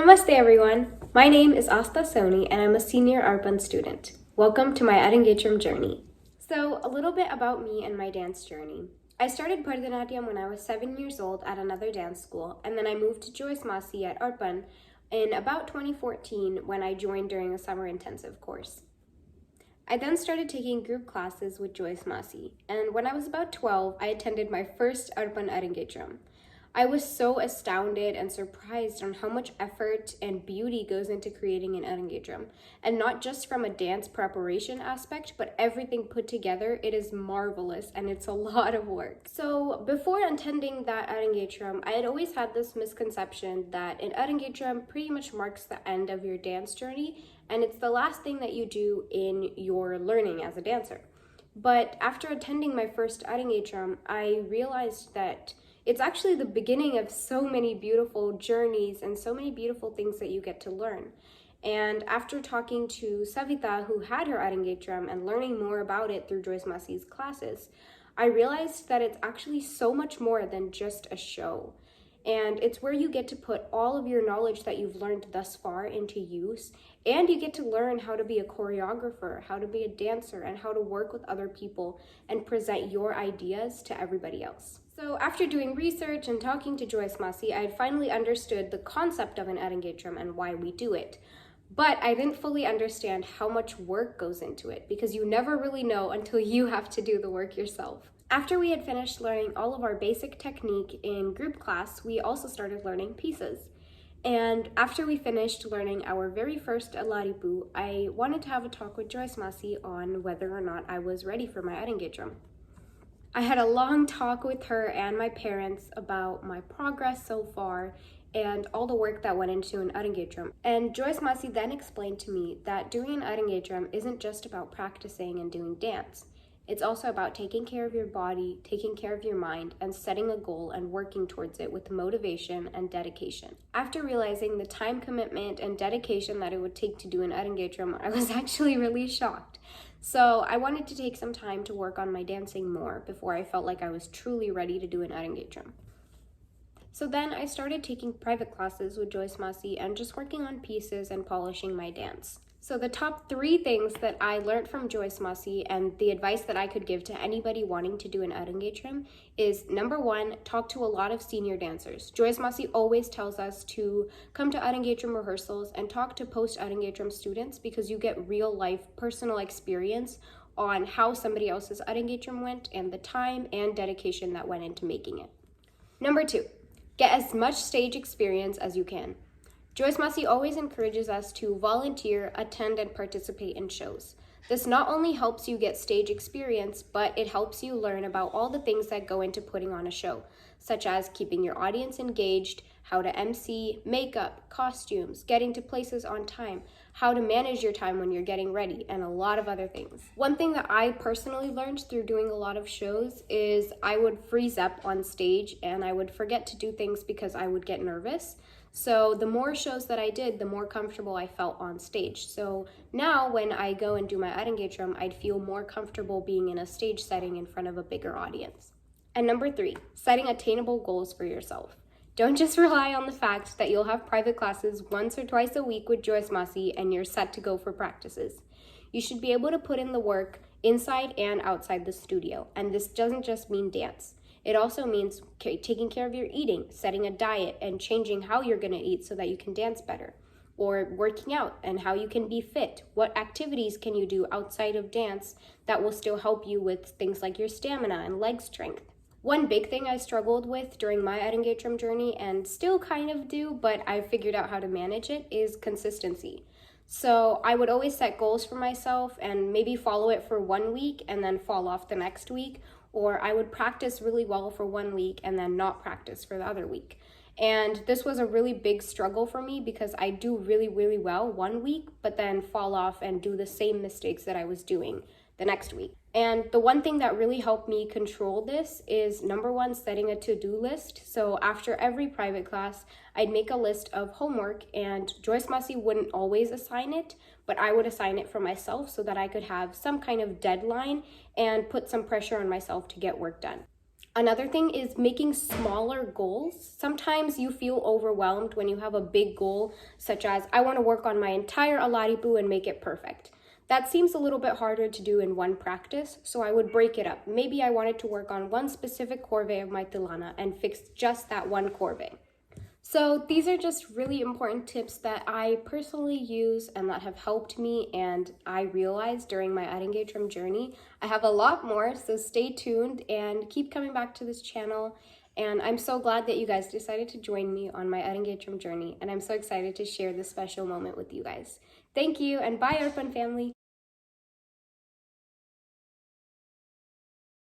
Namaste everyone, my name is Astha Soni and I'm a senior Arpan student. Welcome to my Arangetram journey. So a little bit about me and my dance journey. I started Bharatanatyam when I was 7 years old at another dance school, and then I moved to Joyce Masi at Arpan in about 2014 when I joined during a summer intensive course. I then started taking group classes with Joyce Masi, and when I was about 12, I attended my first Arpan Arangetram. I was so astounded and surprised on how much effort and beauty goes into creating an Arangetram. And not just from a dance preparation aspect, but everything put together, it is marvelous and it's a lot of work. So before attending that Arangetram, I had always had this misconception that an Arangetram pretty much marks the end of your dance journey, and it's the last thing that you do in your learning as a dancer. But after attending my first Arangetram, I realized that it's actually the beginning of so many beautiful journeys and so many beautiful things that you get to learn. And after talking to Savita, who had her Arangetram, and learning more about it through Joyce Masi's classes, I realized that it's actually so much more than just a show. And it's where you get to put all of your knowledge that you've learned thus far into use, and you get to learn how to be a choreographer, how to be a dancer, and how to work with other people and present your ideas to everybody else. So after doing research and talking to Joyce Masi, I had finally understood the concept of an Arangetram and why we do it. But I didn't fully understand how much work goes into it, because you never really know until you have to do the work yourself. After we had finished learning all of our basic technique in group class, we also started learning pieces. And after we finished learning our very first Alaripu, I wanted to have a talk with Joyce Masi on whether or not I was ready for my Arangetram. I had a long talk with her and my parents about my progress so far and all the work that went into an Arangetram. And Joyce Masi then explained to me that doing an Arangetram isn't just about practicing and doing dance. It's also about taking care of your body, taking care of your mind, and setting a goal and working towards it with motivation and dedication. After realizing the time commitment and dedication that it would take to do an Arangetram, I was actually really shocked. So I wanted to take some time to work on my dancing more before I felt like I was truly ready to do an Arangetram. So then I started taking private classes with Joyce Masi and just working on pieces and polishing my dance. So the top 3 things that I learned from Joyce Masi and the advice that I could give to anybody wanting to do an Arangetram is, number 1, talk to a lot of senior dancers. Joyce Masi always tells us to come to Arangetram rehearsals and talk to post-Arangetram students, because you get real life personal experience on how somebody else's Arangetram went and the time and dedication that went into making it. Number 2, get as much stage experience as you can. Joyce Masi always encourages us to volunteer, attend, and participate in shows. This not only helps you get stage experience, but it helps you learn about all the things that go into putting on a show, such as keeping your audience engaged, how to MC, makeup, costumes, getting to places on time, how to manage your time when you're getting ready, and a lot of other things. One thing that I personally learned through doing a lot of shows is I would freeze up on stage and I would forget to do things because I would get nervous. So the more shows that I did, the more comfortable I felt on stage. So now when I go and do my Arangetram, I'd feel more comfortable being in a stage setting in front of a bigger audience. And number 3, setting attainable goals for yourself. Don't just rely on the fact that you'll have private classes once or twice a week with Joyce Masi and you're set to go for practices. You should be able to put in the work inside and outside the studio, and this doesn't just mean dance. It also means taking care of your eating, setting a diet, and changing how you're going to eat so that you can dance better. Or working out and how you can be fit. What activities can you do outside of dance that will still help you with things like your stamina and leg strength? One big thing I struggled with during my Arangetram journey, and still kind of do, but I figured out how to manage it, is consistency. So I would always set goals for myself and maybe follow it for 1 week and then fall off the next week. Or I would practice really well for 1 week and then not practice for the other week. And this was a really big struggle for me, because I do really, really well 1 week, but then fall off and do the same mistakes that I was doing the next week. And the one thing that really helped me control this is, number 1, setting a to-do list. So after every private class, I'd make a list of homework, and Joyce Masi wouldn't always assign it, but I would assign it for myself so that I could have some kind of deadline and put some pressure on myself to get work done. Another thing is making smaller goals. Sometimes you feel overwhelmed when you have a big goal, such as, I want to work on my entire alaripu and make it perfect. That seems a little bit harder to do in one practice, so I would break it up. Maybe I wanted to work on one specific corvée of my tilana and fix just that one corvée. So these are just really important tips that I personally use and that have helped me and I realized during my Arangetram journey. I have a lot more, so stay tuned and keep coming back to this channel. And I'm so glad that you guys decided to join me on my Arangetram journey, and I'm so excited to share this special moment with you guys. Thank you, and bye, Arpan family!